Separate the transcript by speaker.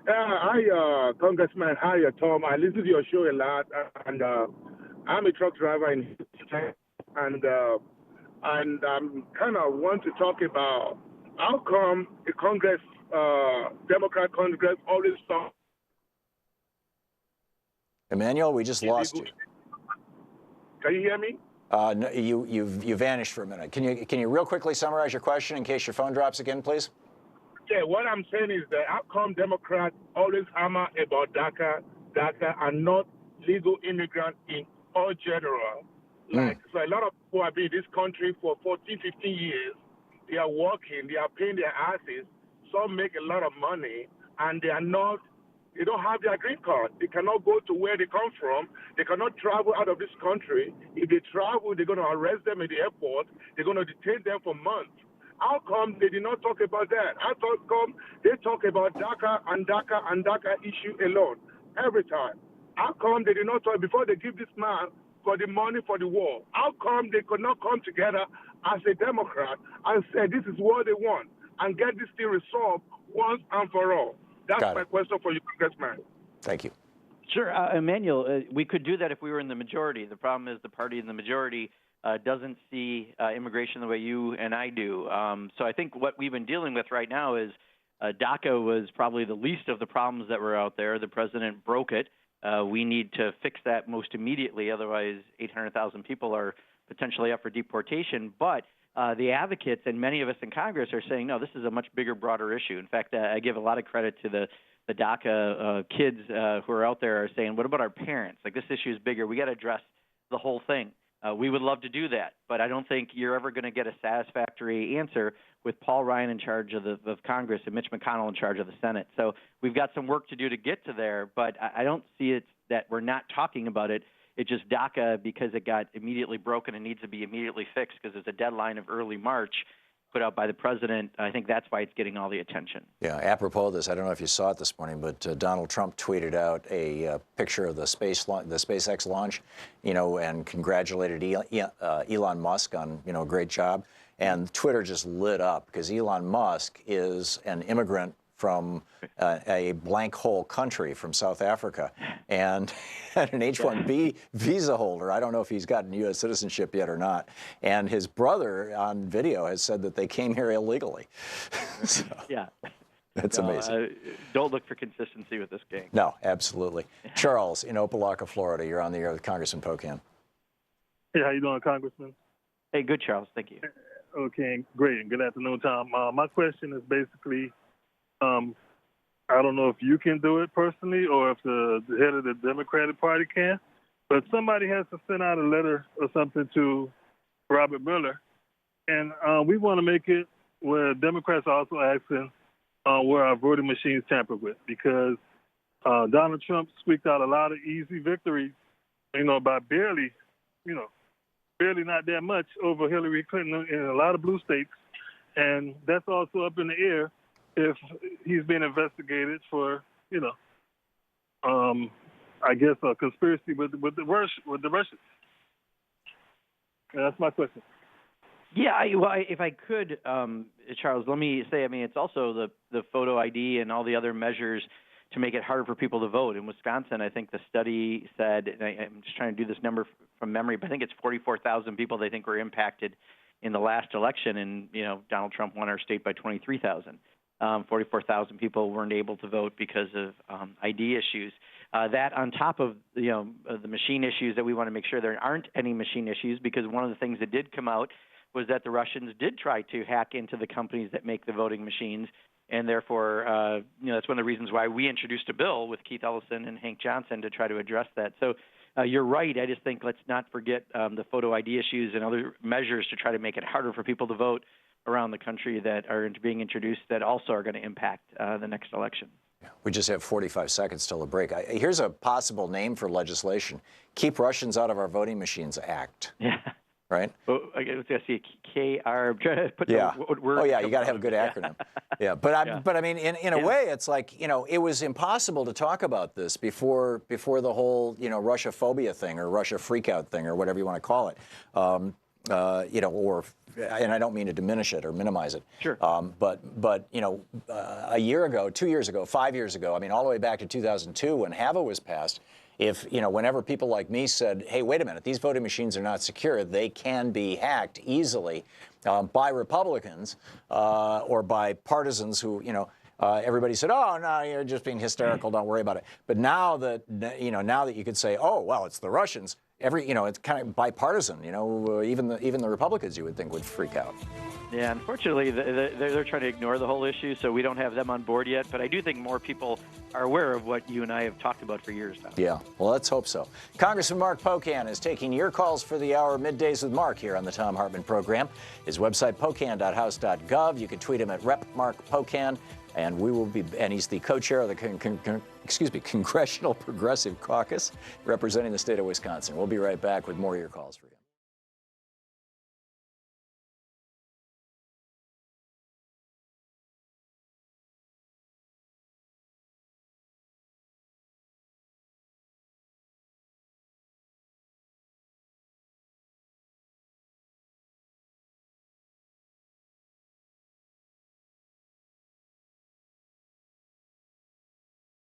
Speaker 1: Hi, Congressman. Hi, Tom. I listen to your show a lot, and I'm a truck driver in Houston, and I'm kind of want to talk about how come the Congress, Democrat Congress, always talk.
Speaker 2: Emmanuel, we just lost you.
Speaker 1: Can you hear me?
Speaker 2: No, you vanished for a minute. Can you real quickly summarize your question in case your phone drops again, please?
Speaker 1: Yeah, what I'm saying is that how come Democrats always hammer about DACA, and not legal immigrants in all general? Like, so a lot of people have been in this country for 14, 15 years. They are working, they are paying their asses. Some make a lot of money, and they don't have their green card. They cannot go to where they come from. They cannot travel out of this country. If they travel, they're going to arrest them at the airport. They're going to detain them for months. How come they did not talk about that? How come they talk about DACA issue alone every time? How come they did not talk before they give this man for the money for the war? How come they could not come together as a Democrat and say this is what they want and get this thing resolved once and for all? That's my question for you, Congressman.
Speaker 2: Thank you.
Speaker 3: Sure, Emmanuel, we could do that if we were in the majority. The problem is the party in the majority doesn't see immigration the way you and I do. So I think what we've been dealing with right now is DACA was probably the least of the problems that were out there. The president broke it. We need to fix that most immediately. Otherwise, 800,000 people are potentially up for deportation. But the advocates and many of us in Congress are saying, no, this is a much bigger, broader issue. In fact, I give a lot of credit to the DACA kids who are out there are saying, what about our parents? Like, this issue is bigger. We got to address the whole thing. We would love to do that, but I don't think you're ever going to get a satisfactory answer with Paul Ryan in charge of Congress and Mitch McConnell in charge of the Senate. So we've got some work to do to get to there, but I don't see it that we're not talking about it. It's just DACA, because it got immediately broken and needs to be immediately fixed because there's a deadline of early March put out by the president. I think that's why it's getting all the attention.
Speaker 2: Yeah, apropos of this, I don't know if you saw it this morning, but Donald Trump tweeted out a picture of the SpaceX launch, and congratulated Elon Musk on, a great job. And Twitter just lit up because Elon Musk is an immigrant from a blank hole country from South Africa and an H-1B visa holder. I don't know if he's gotten U.S. citizenship yet or not. And his brother on video has said that they came here illegally. So,
Speaker 3: yeah.
Speaker 2: That's amazing.
Speaker 3: Don't look for consistency with this gang.
Speaker 2: No, absolutely. Charles in Opelika, Florida. You're on the air with Congressman Pocan.
Speaker 4: Hey, how you doing, Congressman?
Speaker 3: Hey, good, Charles. Thank you.
Speaker 4: Okay, great. Good afternoon, Tom. My question is basically, I don't know if you can do it personally or if the head of the Democratic Party can, but somebody has to send out a letter or something to Robert Mueller, and we want to make it where Democrats are also asking where our voting machines tampered with, because Donald Trump squeaked out a lot of easy victories, by barely not that much over Hillary Clinton in a lot of blue states, and that's also up in the air if he's being investigated for, I guess a conspiracy with the Russians. And that's my question.
Speaker 3: Yeah, if I could, Charles, let me say, it's also the photo ID and all the other measures to make it harder for people to vote. In Wisconsin, I think the study said, and I'm just trying to do this number from memory, but I think it's 44,000 people they think were impacted in the last election, and Donald Trump won our state by 23,000. 44,000 people weren't able to vote because of ID issues. That on top of the machine issues that we want to make sure there aren't any machine issues, because one of the things that did come out was that the Russians did try to hack into the companies that make the voting machines, and therefore, that's one of the reasons why we introduced a bill with Keith Ellison and Hank Johnson to try to address that. So you're right. I just think let's not forget the photo ID issues and other measures to try to make it harder for people to vote around the country that are being introduced that also are going to impact the next election.
Speaker 2: We just have 45 seconds till the break. Here's a possible name for legislation: Keep Russians Out of Our Voting Machines Act.
Speaker 3: Yeah.
Speaker 2: Right?
Speaker 3: Well, I guess see KR. Put
Speaker 2: yeah.
Speaker 3: The word.
Speaker 2: Oh yeah, you got to have a good acronym. Yeah, but I mean, in a way, it's like it was impossible to talk about this before the whole Russia phobia thing or Russia freakout thing or whatever you want to call it. you know, or, and I don't mean to diminish it or minimize it.
Speaker 3: Sure.
Speaker 2: But you know, a year ago, 2 years ago, 5 years ago, I mean, all the way back to 2002 when HAVA was passed, if, you know, whenever people like me said, hey, wait a minute, these voting machines are not secure, they can be hacked easily by Republicans or by partisans who, you know, everybody said, oh, no, you're just being hysterical, don't worry about it. But now that, you know, now that you could say, oh, well, it's the Russians, you know, it's kind of bipartisan, you know, even the Republicans you would think would freak out.
Speaker 3: Yeah, unfortunately, they're trying to ignore the whole issue, so we don't have them on board yet. But I do think more people are aware of what you and I have talked about for years now.
Speaker 2: Yeah, well, let's hope so. Congressman Mark Pocan is taking your calls for the hour Middays with Mark here on the Thom Hartmann Program. His website, pocan.house.gov. You can tweet him at Rep. Mark Pocan. And we will be, and he's the co-chair of the Congressional Progressive Caucus, representing the state of Wisconsin. We'll be right back with more of your calls for you.